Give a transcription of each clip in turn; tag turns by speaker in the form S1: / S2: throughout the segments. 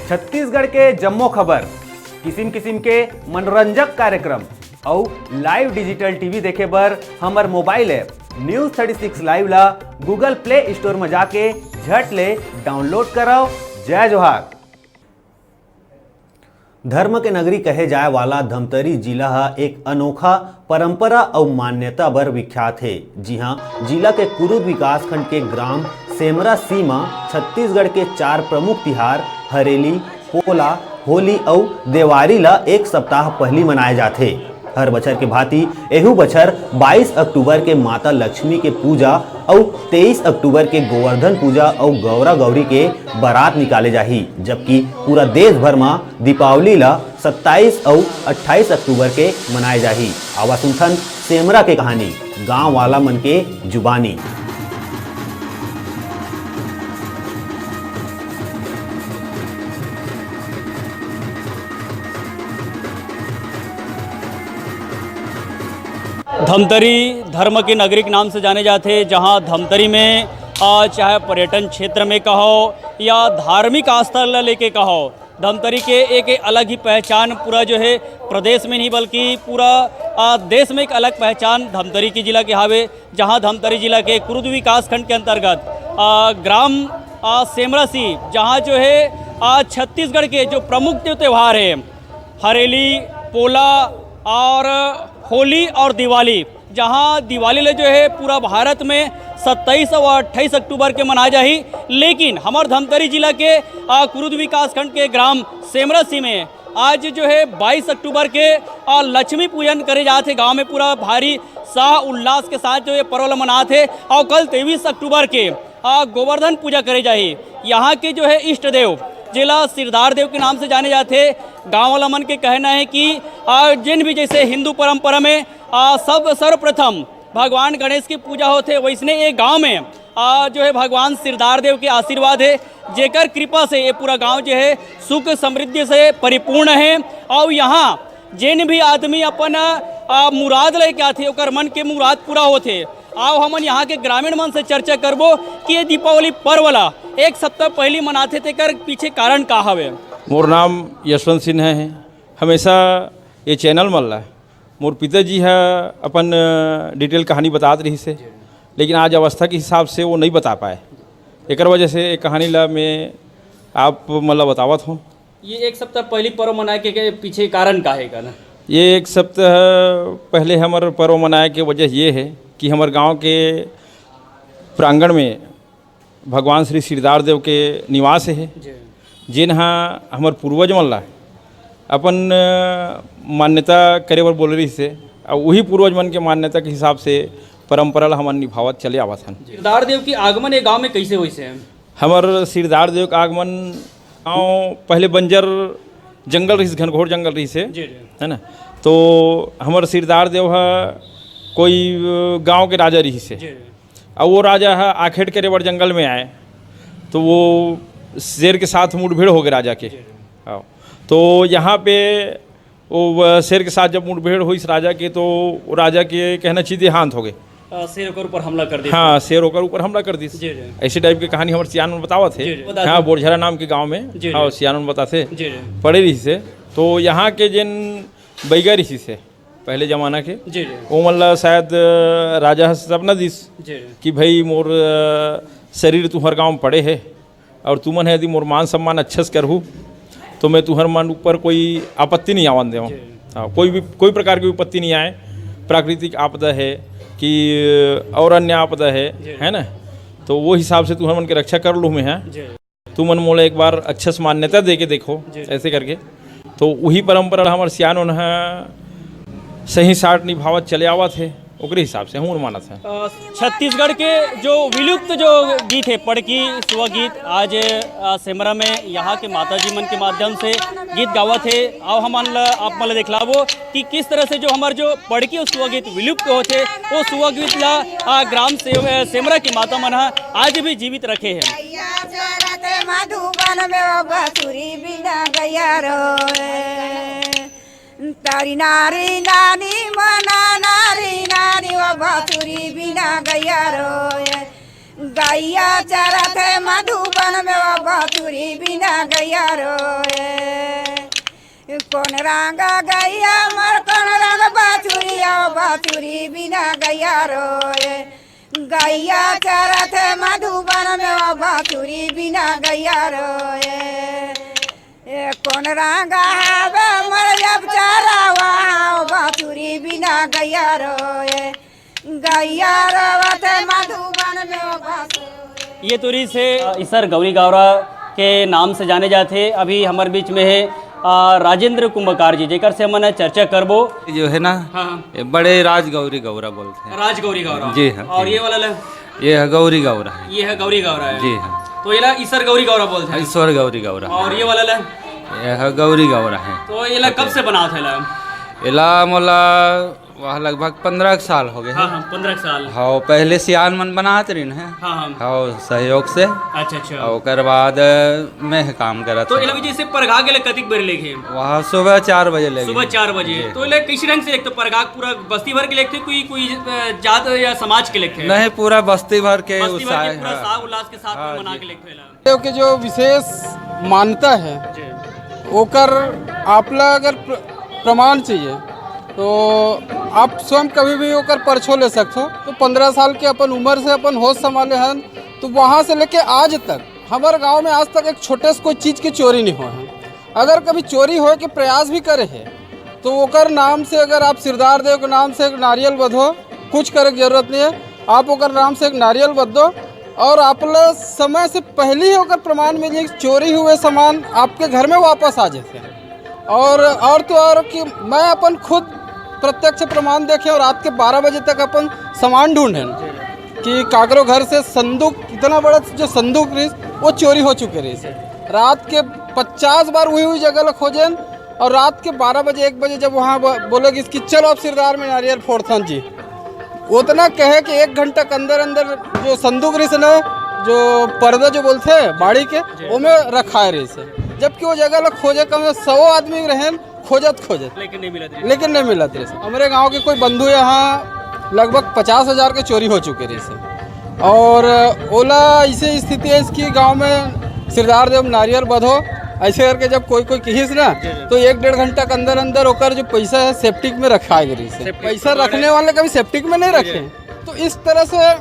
S1: छत्तीसगढ़ के जम्मो खबर, किसिम किसिम के मनोरंजक कार्यक्रम और लाइव डिजिटल टीवी देखे बर हमर मोबाइल ऐप न्यूज़ 36 लाइव ला गूगल प्ले स्टोर में जाके झट ले डाउनलोड कराओ। जय जोहार। धर्म के नगरी कहे जाए वाला धमतरी जिला एक अनोखा परंपरा और मान्यता बर विख्यात है। जी हाँ, जिला के कुरुद विकास खंड के ग्राम सेमरा सीमा छत्तीसगढ़ के 4 प्रमुख तिहार हरेली, पोला, होली और देवारी ला एक सप्ताह पहली मनाए जाते। हर बछर के भांति एहू बछर 22 अक्टूबर के माता लक्ष्मी के पूजा और 23 अक्टूबर के गोवर्धन पूजा और गौरा गौरी के बारात निकाले जाही, जबकि पूरा देश भर में दीपावली ला 27 और 28 अक्टूबर के मनाए जाही। आवा सुनथन सेमरा के कहानी गांव वाला मन के जुबानी।
S2: धमतरी धर्म की नगरी के नाम से जाने जाते, जहां धमतरी में चाहे पर्यटन क्षेत्र में कहो या धार्मिक आस्था लेके कहो, धमतरी के एक अलग ही पहचान पूरा जो है प्रदेश में नहीं बल्कि पूरा देश में एक अलग पहचान धमतरी की जिला के हावे। जहां धमतरी जिला के कुरुद विकास खंड के अंतर्गत ग्राम सेमरा सी, जहां जो है छत्तीसगढ़ के जो प्रमुख जो त्यौहार है हरेली, पोला और होली और दिवाली, जहां दिवाली ले जो है पूरा भारत में 27 और 28 अक्टूबर के मनाया जाही, लेकिन हमारे धमतरी जिला के कुरुद विकास खंड के ग्राम सेमरासी में आज जो है 22 अक्टूबर के लक्ष्मी पूजन करे जाते। गांव में पूरा भारी शाह उल्लास के साथ जो है पर्व मनाते और कल 23 अक्टूबर के गोवर्धन पूजा करे जाही। यहाँ के जो है इष्ट देव जिला सिरदार देव के नाम से जाने जाते। गांव वाला मन के कहना है कि जिन भी जैसे हिंदू परंपरा में सर्वप्रथम भगवान गणेश की पूजा होते, वैसने एक गांव में जो है भगवान सिरदार देव के आशीर्वाद है, जेकर कृपा से ये पूरा गांव जो है सुख समृद्धि से परिपूर्ण है। और यहाँ जिन भी आदमी अपन मुराद लेके आते ओकर मन के मुराद पूरा होते। आओ हमन यहाँ के ग्रामीण मन से चर्चा करबो कि ये दीपावली पर्व ला एक सप्ताह पहले मनाते थे, कर पीछे कारण का हवे।
S3: मोर नाम यशवंत सिंह है। हमेशा ये चैनल मन ला मोर पिताजी है अपन डिटेल कहानी बतात रही से, लेकिन आज अवस्था के हिसाब से वो नहीं बता पाए। एक वजह से एक कहानी ला मैं आप मतलब बतावत हूँ।
S2: ये एक सप्ताह पहले पर्व मनाए के पीछे कारण का है ना?
S3: ये एक सप्ताह पहले हमारे पर्व मनाए के वजह ये है कि हमारे गांव के प्रांगण में भगवान श्री सिरदार देव के निवास है, जिन्हाँ हमारे पूर्वज मन ला अपन मान्यता करे बर बोल रही से, और वही पूर्वज मन के मान्यता के हिसाब से परंपरा ला हमन निभावत चले आवत हन।
S2: सिरदार देव की आगमन एक गांव में कैसे हुई से?
S3: हमार सिरदार देव का आगमन गाँव पहले बंजर जंगल रही, घनघोर जंगल रही से, है ना। तो हमार सिरदार देव कोई गांव के राजा रही से, और वो राजा है आखेट करे बर जंगल में आए, तो वो शेर के साथ मुठभेड़ हो गए राजा के। तो यहाँ पे वो शेर के साथ जब मुठभेड़ हुई इस राजा के, तो राजा के कहना चाहिए देहांत हो गए।
S2: शेर के ऊपर हमला कर दिया।
S3: हाँ, शेर होकर ऊपर हमला कर दी। ऐसे टाइप की कहानी हमारे सियान में बतावा थे। हाँ, बोरझरा नाम के गाँव में हाँ सियान में बताते पढ़े रही से। तो यहाँ के जिन बैगा ऋषि से पहले जमाना के वो मतलब शायद राजा सपना दिस कि भाई मोर शरीर तुम्हार गाँव में पड़े है और तुमन है यदि मोर मान सम्मान अच्छे से करहूँ तो मैं तुम्हार मन ऊपर कोई आपत्ति नहीं आवन दे। हाँ, कोई प्रकार की विपत्ति नहीं आए। प्राकृतिक आपदा है कि और अन्य आपदा है ना, तो वो हिसाब से तुम्हार मन की रक्षा कर लूँ मैं। है तुमन मोला एक बार अच्छे से मान्यता दे के देखो ऐसे करके। तो वही परंपरा हमारे सियान उन्हें सही साठ निभावत चले आवा थे, ओकरे हिसाब से हम मानत है।
S2: छत्तीसगढ़ के जो विलुप्त जो गीत है पड़की सुआ गीत, आज सेमरा में यहाँ के माताजी मन के माध्यम से गीत गावत है। आओ हमन आप मन देखलाबो कि किस तरह से जो हमारे जो पड़की और सुआ गीत विलुप्त होते, वो सुआ गीत ला ग्राम सेमरा की माता मन आज भी जीवित रखे हैं।
S4: तारी नारी नानी मना नारी नानी वो बासुरी बिना गया रो गैया चरत है मधुबन में वो बाछुरी बिना गैया रोए कौन रंगा गैया मर कौन रंग बाछुरी आओ बाछुरी बिना गैया रोए गैया चरत है मधुबन में वो बाछुरी बिना गैया रोए कौन रंगा है मर जब चारा वहाँ बाछुरी बिना गैया रोए गैया रोवत है मधुबन में वो बाछुरी।
S2: ये तुरी से इसर गौरी गौरा के नाम से जाने जाते। अभी हमारे बीच में है राजेंद्र कुंभकार जी, जेकर से हमने चर्चा करबो।
S5: जो है ना
S2: हाँ
S5: ये बड़े राजगौरी गौरा बोलते हैं।
S2: राजगौरी गौरा
S5: जी हाँ।
S2: और ये वाला
S5: ये है गौरी गौरा है।
S2: ये है गौरी गौरा है।
S5: जी हाँ।
S2: तो ये ईसर गौरी गौरा बोलते हैं।
S5: ईश्वर गौरी गौरा
S2: और ये वाला
S5: ये है गौरी गौरा है।
S2: तो ये कब से बना थे
S5: इला मोला वह लगभग 15 साल हो गए।
S2: हाँ हाँ 15 साल।
S5: हाँ पहले सियान मन बनात रही है।
S2: हाँ हाँ।
S5: हाँ सहयोग से।
S2: अच्छा अच्छा।
S5: और बाद मैं काम करा
S2: तो इला जैसे परघा के लिए कतिक बेर लेके
S5: वहाँ सुबह 4 बजे लेके।
S2: सुबह 4 बजे। तो इला किस रंग से एक तो परघा पूरा बस्ती भर के लेते कोई जात या समाज के लेते
S5: नहीं पूरा बस्ती भर के
S2: बस्ती भर के पूरा साग उल्लास के साथ में मना के लेते
S6: देव के जो विशेष मान्यता है ओकर आपला अगर प्रमाण चाहिए तो आप स्वयं कभी भी ओकर परछो ले सकते हो। तो 15 साल के अपन उम्र से अपन होश संभाले हैं तो वहाँ से लेके आज तक हमारे गांव में आज तक एक छोटे से कोई चीज़ की चोरी नहीं हुआ है। अगर कभी चोरी हो के प्रयास भी करे है तो ओकर नाम से अगर आप सिरदार देव के नाम से एक नारियल बधो, कुछ करे की जरूरत नहीं है, आप ओकर नाम से एक नारियल बध दो और आप समय से पहले ही ओकर प्रमाण में ये चोरी हुए सामान आपके घर में वापस आ जाते हैं। और तो और कि मैं अपन खुद प्रत्यक्ष प्रमाण देखे और रात के 12 बजे तक अपन सामान ढूंढें कि काकरो घर से संदूक, इतना बड़ा जो संदूक रही वो चोरी हो चुके रही। रात के 50 बार हुई जगह खोजें और रात के 12 बजे 1 बजे जब वहाँ बोलेगी इसकी चलो आप सिरदार में नारियल फोड़थन जी, उतना कहे कि 1 घंटा के अंदर अंदर जो संदूक रही से ना जो पर्दा जो बोलते हैं बाड़ी के वो में रखा रही से, जबकि वो जगह खोजे कम से 100 आदमी रहे खोजत लेकिन नहीं मिला थे। हमारे गांव के कोई बंधु यहाँ लगभग 50,000 के चोरी हो चुके रही से। और ओला ऐसे स्थिति है इसकी गांव में सिरदार देव नारियल बधो ऐसे करके जब कोई कहिस ना तो 1-1.5 घंटा के अंदर अंदर होकर जो पैसा है सेप्टिक में रखा है। पैसा रखने वाले कभी सेप्टिक में नहीं रखे। तो इस तरह से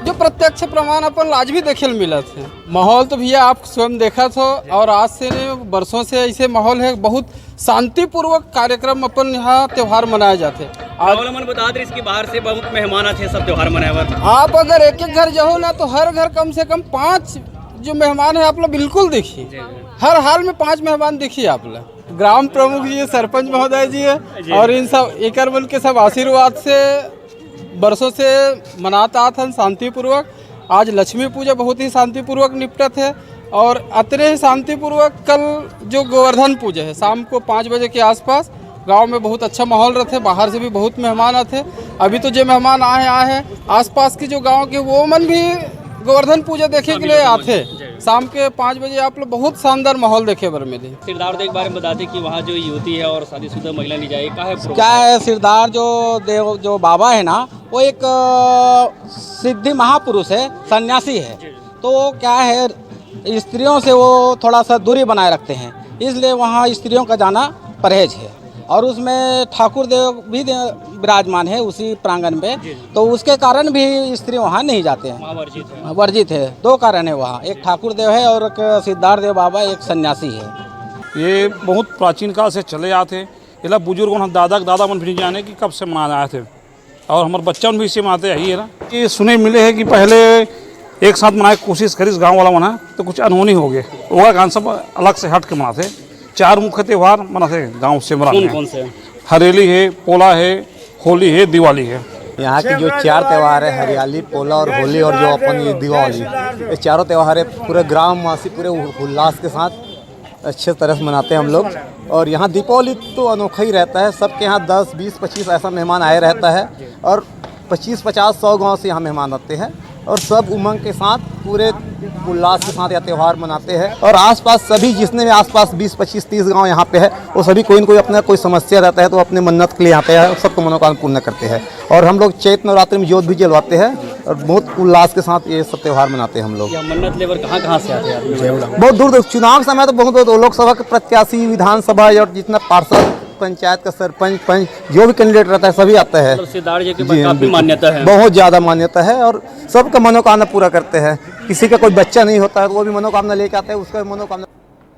S6: जो प्रत्यक्ष प्रमाण अपन आज भी देखे मिला थे। माहौल तो भैया आप स्वयं देखा था और आज से वर्षों से ऐसे माहौल है, बहुत शांतिपूर्वक कार्यक्रम अपन यहाँ त्योहार मनाए जाते।
S2: आज मन बता दे इसके बाहर से बहुत मेहमान आते सब त्योहार मनाए।
S6: आप अगर एक घर जाओ ना तो हर घर कम से कम 5 जो मेहमान है आप लोग बिल्कुल देखिए, हर हाल में 5 मेहमान देखिए आप लोग। ग्राम प्रमुख जी, सरपंच महोदय जी है और इन सब एकर बल के सब आशीर्वाद से वर्षों से मनाता था शांतिपूर्वक। आज लक्ष्मी पूजा बहुत ही शांतिपूर्वक निपटत है और अतरे ही शांतिपूर्वक कल जो गोवर्धन पूजा है शाम को 5 बजे के आसपास गांव में बहुत अच्छा माहौल रहते। बाहर से भी बहुत मेहमान आते। अभी तो जो मेहमान आए हैं आसपास के जो गांव के वो मन भी गोवर्धन पूजा देखे के लिए आते। शाम के 5 बजे आप लोग बहुत शानदार माहौल देखे बर मिले।
S2: सिरदार देव के बारे में बताते कि वहाँ जो युवती है और शादीशुदा महिला नहीं जाए
S7: क्या है। सिरदार जो देव जो बाबा है ना वो एक सिद्धि महापुरुष है, सन्यासी है। तो क्या है स्त्रियों से वो थोड़ा सा दूरी बनाए रखते हैं, इसलिए वहाँ स्त्रियों का जाना परहेज है। और उसमें ठाकुर देव भी विराजमान है उसी प्रांगण में, तो उसके कारण भी स्त्री वहाँ नहीं जाते हैं, वर्जित है। 2 कारण है वहाँ, एक ठाकुर देव है और एक सिद्धार्थ देव बाबा एक सन्यासी है।
S8: ये बहुत प्राचीन काल से चले आते। इला बुजुर्ग हम दादा मन भी जाने कि कब से मना आए थे और हमारे बच्चा भी इसे मनाते यही है ना। ये सुने मिले है कि पहले एक साथ मनाए कोशिश करी गाँव वाला मना तो कुछ अनहोनी हो गए। वह गान सब अलग से हट के मनाते। 4 मुख्य त्यौहार मनाते गाँव से
S2: कौन से?
S8: हरेली है, पोला है, होली है, दिवाली है।
S9: यहाँ की जो 4 त्यौहार है हरियाली, पोला और होली और जो अपन ये दिवाली, ये चारों त्यौहार है पूरे ग्रामवासी पूरे उल्लास के साथ अच्छे तरह से मनाते हैं हम लोग। और यहाँ दीपावली तो अनोखा ही रहता है। सबके यहाँ 10, 20, 25 ऐसा मेहमान आए रहता है और 25, 50, 100 गाँव से यहाँ मेहमान आते हैं और सब उमंग के साथ पूरे उल्लास के साथ यह त्यौहार मनाते हैं। और आसपास सभी जितने भी आसपास 20, 25, 30 गांव यहाँ पे है, वो सभी कोई न कोई अपना कोई समस्या रहता है तो अपने मन्नत के लिए आते हैं, सबको मनोकामना पूर्ण करते हैं। और हम लोग चैत्र नवरात्रि में जोत भी जलवाते हैं और बहुत उल्लास के साथ ये सब त्यौहार मनाते हैं हम लोग।
S2: मन्नत लेबर कहाँ से आते हैं?
S9: बहुत दूर दूर चुनाव समय तो बहुत लोकसभा के प्रत्याशी, विधानसभा और जितना पार्षद, पंचायत का सरपंच, पंच जो भी कैंडिडेट रहता है सभी आते हैं।
S2: सिद्धार्थ जी के काफी मान्यता है,
S9: बहुत ज़्यादा मान्यता है और सबका मनोकामना पूरा करते हैं। किसी का कोई बच्चा नहीं होता है तो वो भी मनोकामना लेके आते हैं, उसका मनोकामना